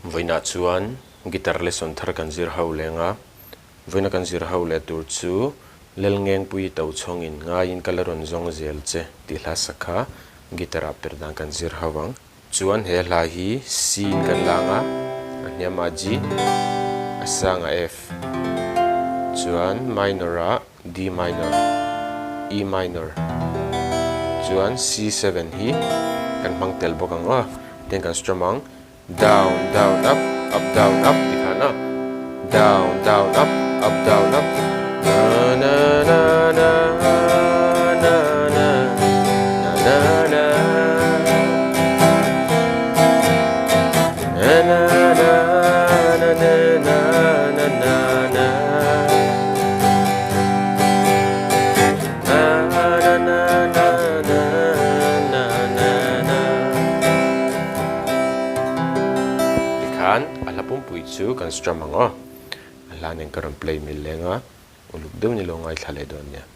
voina chuan guitar lesson thar kan zir ho lenga voina kan zir ho le tur chu Lalngengpuii Tochhawng in Ngaiin rawn zawng zel che ti hla sakha guitar Perhdan kan zir hawang chuan he hla hi C kan langa a hniama G a sanga F chuan minor a D minor E minor chuan C7 hi kan hmang tel bawk ang ten kan strum ang down down up up down up ti khana down down up up down up na na na na na na na na na na Lalngengpuii chu kan strum ang Lalngeng karon play mil lenga uluk deu ni lo ngai thale don nia